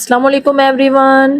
अस्सलाम वालेकुम एवरीवन।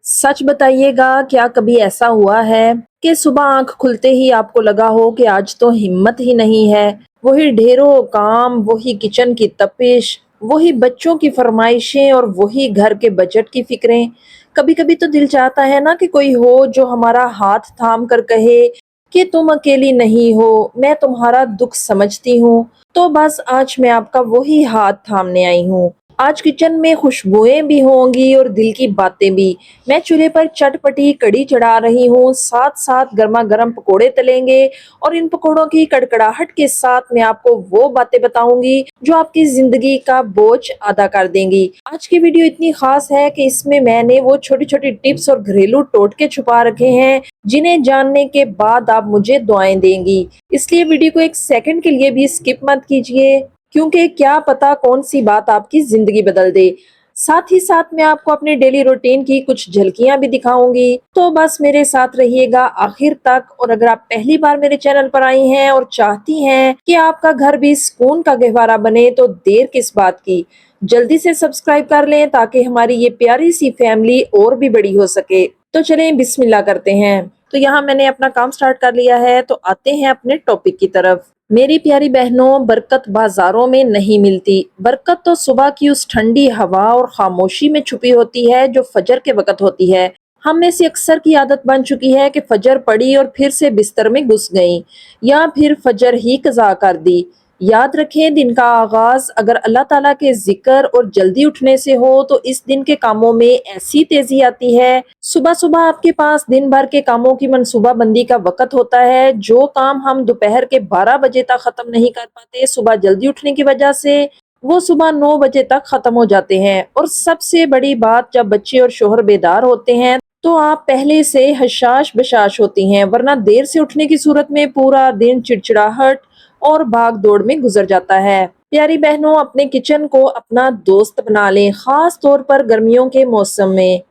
सच बताइएगा, क्या कभी ऐसा हुआ है कि सुबह आंख खुलते ही आपको लगा हो कि आज तो हिम्मत ही नहीं है। वही ढेरों काम, वही किचन की तपिश, वही बच्चों की फरमाइशें और वही घर के बजट की फिक्रें। कभी कभी तो दिल चाहता है ना कि कोई हो जो हमारा हाथ थाम कर कहे कि तुम अकेली नहीं हो, मैं तुम्हारा दुख समझती हूँ। तो बस आज मैं आपका वही हाथ थामने आई हूँ। आज किचन में खुशबुएं भी होंगी और दिल की बातें भी। मैं चूल्हे पर चटपटी कढ़ी चढ़ा रही हूँ, साथ साथ गर्मा गर्म पकोड़े तलेंगे और इन पकोड़ों की कड़कड़ाहट के साथ मैं आपको वो बातें बताऊंगी जो आपकी जिंदगी का बोझ आधा कर देंगी। आज की वीडियो इतनी खास है कि इसमें मैंने वो छोटी छोटी टिप्स और घरेलू टोटके छुपा रखे हैं जिन्हें जानने के बाद आप मुझे दुआएं देंगी। इसलिए वीडियो को एक सेकंड के लिए भी स्किप मत कीजिए, क्योंकि क्या पता कौन सी बात आपकी जिंदगी बदल दे। साथ ही साथ मैं आपको अपने डेली रूटीन की कुछ झलकियां भी दिखाऊंगी, तो बस मेरे साथ रहिएगा आखिर तक। और अगर आप पहली बार मेरे चैनल पर आई हैं और चाहती हैं कि आपका घर भी सुकून का गहवारा बने, तो देर किस बात की, जल्दी से सब्सक्राइब कर लें ताकि हमारी ये प्यारी सी फैमिली और भी बड़ी हो सके। तो चलें बिस्मिल्लाह करते हैं। तो यहाँ मैंने अपना काम स्टार्ट कर लिया है, तो आते हैं अपने टॉपिक की तरफ। मेरी प्यारी बहनों, बरकत बाजारों में नहीं मिलती। बरकत तो सुबह की उस ठंडी हवा और खामोशी में छुपी होती है जो फजर के वक्त होती है। हम में से अक्सर की आदत बन चुकी है कि फजर पड़ी और फिर से बिस्तर में घुस गई, या फिर फजर ही कज़ा कर दी। याद रखें, दिन का आगाज अगर अल्लाह ताला के जिक्र और जल्दी उठने से हो तो इस दिन के कामों में ऐसी तेजी आती है। सुबह सुबह आपके पास दिन भर के कामों की मंसूबा बंदी का वक्त होता है। जो काम हम दोपहर के 12 बजे तक खत्म नहीं कर पाते सुबह जल्दी उठने की वजह से, वो सुबह 9 बजे तक खत्म हो जाते हैं। और सबसे बड़ी बात, जब बच्चे और शोहर बेदार होते हैं तो आप पहले से हशाश बशाश होती हैं, वरना देर से उठने की सूरत में पूरा दिन चिड़चिड़ाहट और भाग दौड़ में गुजर जाता है। प्यारी बहनों, अपने किचन को अपना दोस्त बना लें, खास तौर पर गर्मियों के मौसम में,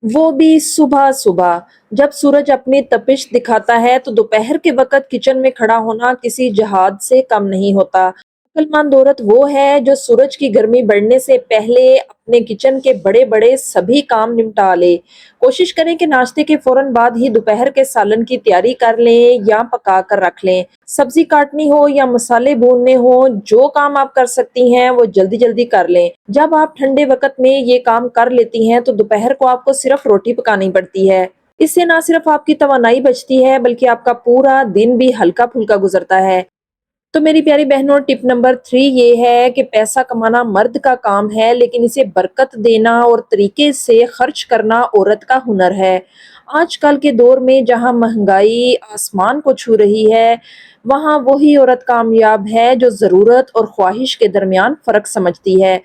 वो भी सुबह सुबह। जब सूरज अपनी तपिश दिखाता है तो दोपहर के वक्त किचन में खड़ा होना किसी जहाज से कम नहीं होता। अक्लमंद औरत वो है जो सूरज की गर्मी बढ़ने से पहले अपने किचन के बड़े बड़े सभी काम निपटा ले। कोशिश करें कि नाश्ते के फौरन बाद ही दोपहर के सालन की तैयारी कर लें या पका कर रख लें। सब्जी काटनी हो या मसाले भूनने हो, जो काम आप कर सकती हैं वो जल्दी जल्दी कर लें। जब आप ठंडे वक्त में ये काम कर लेती हैं तो दोपहर को आपको सिर्फ रोटी पकानी पड़ती है। इससे ना सिर्फ आपकी तवानाई बचती है बल्कि आपका पूरा दिन भी हल्का फुल्का गुजरता है। तो मेरी प्यारी बहनों, टिप नंबर 3 ये है कि पैसा कमाना मर्द का काम है, लेकिन इसे बरकत देना और तरीके से खर्च करना औरत का हुनर है। आजकल के दौर में जहां महंगाई आसमान को छू रही है, वहां वही औरत कामयाब है जो जरूरत और ख्वाहिश के दरमियान फर्क समझती है।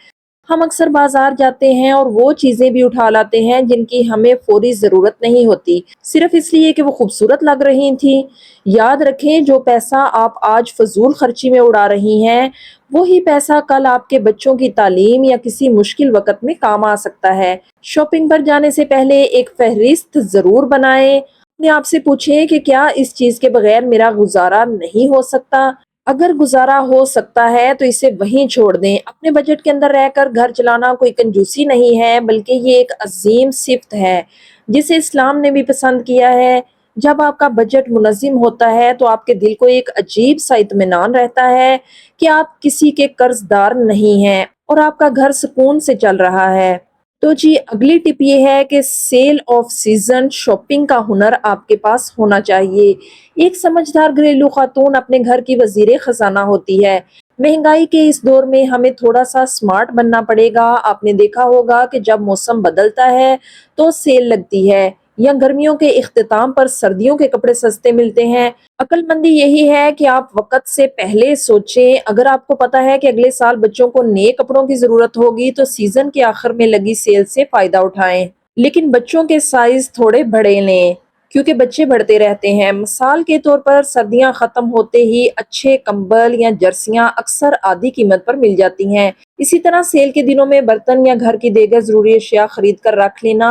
हम अक्सर बाजार जाते हैं और वो चीजें भी उठा लाते हैं जिनकी हमें फौरी जरूरत नहीं होती, सिर्फ इसलिए कि वो खूबसूरत लग रही थी। याद रखें, जो पैसा आप आज फजूल खर्ची में उड़ा रही हैं, वही पैसा कल आपके बच्चों की तालीम या किसी मुश्किल वक्त में काम आ सकता है। शॉपिंग पर जाने से पहले एक फहरिस्त जरूर बनाएं। अपने आप से पूछें कि क्या इस चीज के बगैर मेरा गुजारा नहीं हो सकता। अगर गुजारा हो सकता है तो इसे वहीं छोड़ दें। अपने बजट के अंदर रहकर घर चलाना कोई कंजूसी नहीं है, बल्कि ये एक अजीम सिफ्त है जिसे इस्लाम ने भी पसंद किया है। जब आपका बजट मुनज़्ज़म होता है तो आपके दिल को एक अजीब सा इत्मीनान रहता है कि आप किसी के कर्जदार नहीं हैं और आपका घर सुकून से चल रहा है। तो जी, अगली टिप ये है कि सेल ऑफ सीजन शॉपिंग का हुनर आपके पास होना चाहिए। एक समझदार घरेलू खातून अपने घर की वजीर खजाना होती है। महंगाई के इस दौर में हमें थोड़ा सा स्मार्ट बनना पड़ेगा। आपने देखा होगा कि जब मौसम बदलता है तो सेल लगती है, या गर्मियों के इख्तिताम पर सर्दियों के कपड़े सस्ते मिलते हैं। अक्लमंदी यही है कि आप वक्त से पहले सोचें। अगर आपको पता है कि अगले साल बच्चों को नए कपड़ों की जरूरत होगी तो सीजन के आखिर में लगी सेल से फायदा उठाएं, लेकिन बच्चों के साइज थोड़े बड़े लें, क्योंकि बच्चे बढ़ते रहते हैं। मिसाल के तौर पर सर्दियां खत्म होते ही अच्छे कंबल या जर्सियां अक्सर आधी कीमत पर मिल जाती हैं। इसी तरह सेल के दिनों में बर्तन या घर की देगर जरूरी अशिया खरीद कर रख लेना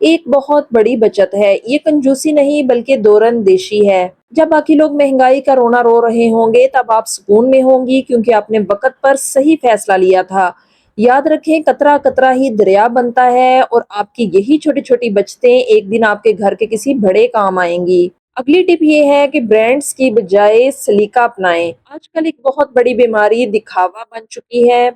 एक बहुत बड़ी बचत है। ये कंजूसी नहीं बल्कि दौरंदेशी है। जब बाकी लोग महंगाई का रोना रो रहे होंगे तब आप सुकून में होंगी, क्योंकि आपने वक्त पर सही फैसला लिया था। یاد رکھیں قطرہ قطرہ ہی دریا بنتا ہے، اور آپ کی یہی چھوٹی چھوٹی بچتیں ایک دن آپ کے گھر کے کسی بڑے کام آئیں گی۔ اگلی ٹپ یہ ہے کہ برانڈز کی بجائے سلیقہ اپنائیں۔ آج کل ایک بہت بڑی بیماری دکھاوا بن چکی ہے۔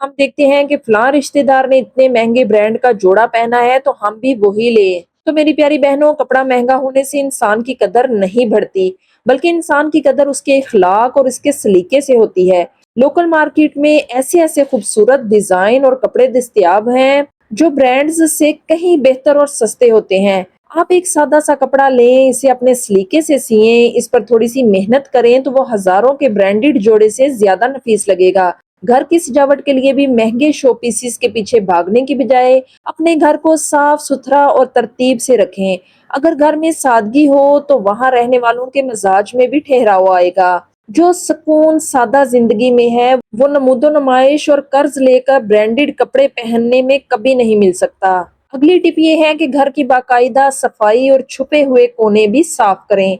ہم دیکھتے ہیں کہ فلاں رشتہ دار نے اتنے مہنگے برانڈ کا جوڑا پہنا ہے تو ہم بھی وہی لیں۔ تو میری پیاری بہنوں، کپڑا مہنگا ہونے سے انسان کی قدر نہیں بڑھتی، بلکہ انسان کی قدر اس کے اخلاق اور اس کے سلیقے سے ہوتی ہے۔ لوکل مارکیٹ میں ایسے ایسے خوبصورت ڈیزائن اور کپڑے دستیاب ہیں جو برانڈز سے کہیں بہتر اور سستے ہوتے ہیں۔ آپ ایک سادہ سا کپڑا لیں، اسے اپنے سلیقے سے سیئیں، اس پر تھوڑی سی محنت کریں تو وہ ہزاروں کے برانڈڈ جوڑے سے زیادہ نفیس لگے گا۔ گھر کی سجاوٹ کے لیے بھی مہنگے شو پیسز کے پیچھے بھاگنے کی بجائے اپنے گھر کو صاف ستھرا اور ترتیب سے رکھیں۔ اگر گھر میں سادگی ہو تو وہاں رہنے والوں کے مزاج میں بھی ٹھہراؤ آئے گا۔ جو سکون سادہ زندگی میں ہے وہ نمود و نمائش اور قرض لے کر برانڈڈ کپڑے پہننے میں کبھی نہیں مل سکتا۔ اگلی ٹپ یہ ہے کہ گھر کی باقاعدہ صفائی اور چھپے ہوئے کونے بھی صاف کریں۔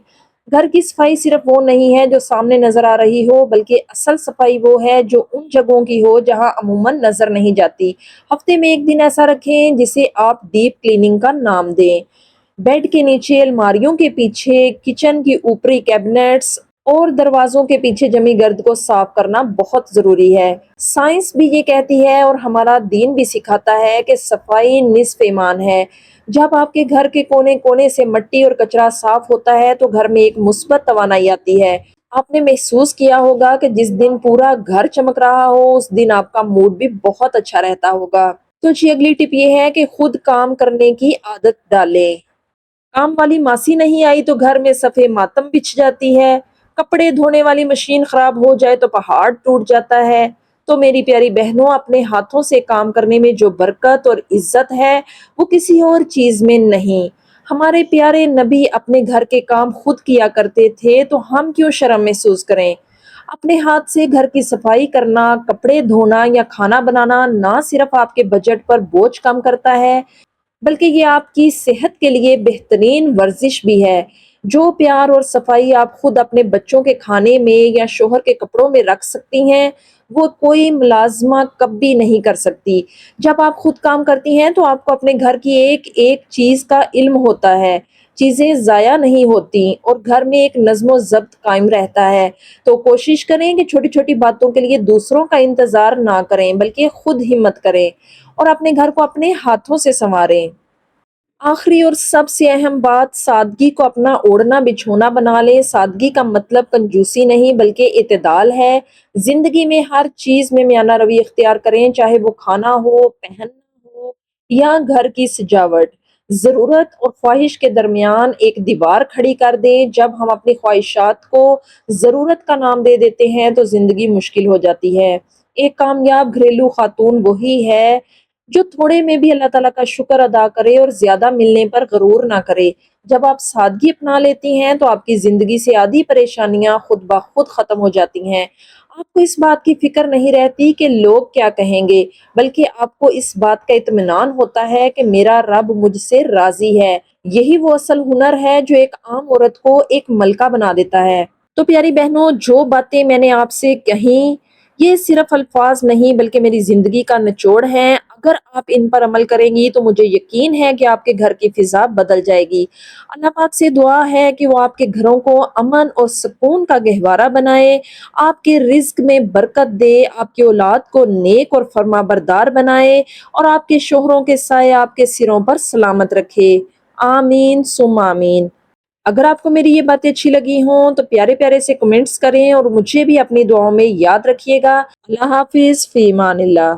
گھر کی صفائی صرف وہ نہیں ہے جو سامنے نظر آ رہی ہو، بلکہ اصل صفائی وہ ہے جو ان جگہوں کی ہو جہاں عموماً نظر نہیں جاتی۔ ہفتے میں ایک دن ایسا رکھیں جسے آپ ڈیپ کلیننگ کا نام دیں۔ بیڈ کے نیچے، الماریوں کے پیچھے، کچن کی اوپری کیبنٹس اور دروازوں کے پیچھے جمی گرد کو صاف کرنا بہت ضروری ہے۔ سائنس بھی یہ کہتی ہے اور ہمارا دین بھی سکھاتا ہے کہ صفائی نصف ایمان ہے۔ جب آپ کے گھر کے کونے کونے سے مٹی اور کچرا صاف ہوتا ہے تو گھر میں ایک مثبت توانائی آتی ہے۔ آپ نے محسوس کیا ہوگا کہ جس دن پورا گھر چمک رہا ہو اس دن آپ کا موڈ بھی بہت اچھا رہتا ہوگا۔ تو جی اگلی ٹپ یہ ہے کہ خود کام کرنے کی عادت ڈالیں۔ کام والی ماسی نہیں آئی تو گھر میں صفے ماتم بچھ جاتی ہے۔ کپڑے دھونے والی مشین خراب ہو جائے تو پہاڑ ٹوٹ جاتا ہے۔ تو میری پیاری بہنوں، اپنے ہاتھوں سے کام کرنے میں جو برکت اور عزت ہے وہ کسی اور چیز میں نہیں۔ ہمارے پیارے نبی اپنے گھر کے کام خود کیا کرتے تھے، تو ہم کیوں شرم محسوس کریں؟ اپنے ہاتھ سے گھر کی صفائی کرنا، کپڑے دھونا یا کھانا بنانا نہ صرف آپ کے بجٹ پر بوجھ کم کرتا ہے، بلکہ یہ آپ کی صحت کے لیے بہترین ورزش بھی ہے۔ جو پیار اور صفائی آپ خود اپنے بچوں کے کھانے میں یا شوہر کے کپڑوں میں رکھ سکتی ہیں، وہ کوئی ملازمہ کبھی نہیں کر سکتی۔ جب آپ خود کام کرتی ہیں تو آپ کو اپنے گھر کی ایک ایک چیز کا علم ہوتا ہے، چیزیں ضائع نہیں ہوتی اور گھر میں ایک نظم و ضبط قائم رہتا ہے۔ تو کوشش کریں کہ چھوٹی چھوٹی باتوں کے لیے دوسروں کا انتظار نہ کریں، بلکہ خود ہمت کریں اور اپنے گھر کو اپنے ہاتھوں سے سنواریں۔ آخری اور سب سے اہم بات، سادگی کو اپنا اوڑھنا بچھونا بنا لیں۔ سادگی کا مطلب کنجوسی نہیں بلکہ اعتدال ہے۔ زندگی میں ہر چیز میں میانہ روی اختیار کریں، چاہے وہ کھانا ہو، پہننا ہو یا گھر کی سجاوٹ۔ ضرورت اور خواہش کے درمیان ایک دیوار کھڑی کر دیں۔ جب ہم اپنی خواہشات کو ضرورت کا نام دے دیتے ہیں تو زندگی مشکل ہو جاتی ہے۔ ایک کامیاب گھریلو خاتون وہی ہے جو تھوڑے میں بھی اللہ تعالیٰ کا شکر ادا کرے اور زیادہ ملنے پر غرور نہ کرے۔ جب آپ سادگی اپنا لیتی ہیں تو آپ کی زندگی سے آدھی پریشانیاں خود بخود ختم ہو جاتی ہیں۔ آپ کو اس بات کی فکر نہیں رہتی کہ لوگ کیا کہیں گے، بلکہ آپ کو اس بات کا اطمینان ہوتا ہے کہ میرا رب مجھ سے راضی ہے۔ یہی وہ اصل ہنر ہے جو ایک عام عورت کو ایک ملکہ بنا دیتا ہے۔ تو پیاری بہنوں، جو باتیں میں نے آپ سے کہیں یہ صرف الفاظ نہیں بلکہ میری زندگی کا نچوڑ ہیں۔ اگر آپ ان پر عمل کریں گی تو مجھے یقین ہے کہ آپ کے گھر کی فضا بدل جائے گی۔ اللہ پاک سے دعا ہے کہ وہ آپ کے گھروں کو امن اور سکون کا گہوارہ بنائے، آپ کے رزق میں برکت دے، آپ کی اولاد کو نیک اور فرما بردار بنائے اور آپ کے شوہروں کے سائے آپ کے سروں پر سلامت رکھے۔ آمین ثم آمین۔ اگر آپ کو میری یہ باتیں اچھی لگی ہوں تو پیارے پیارے سے کمنٹس کریں اور مجھے بھی اپنی دعاؤں میں یاد رکھیے گا۔ اللہ حافظ، فی امان اللہ۔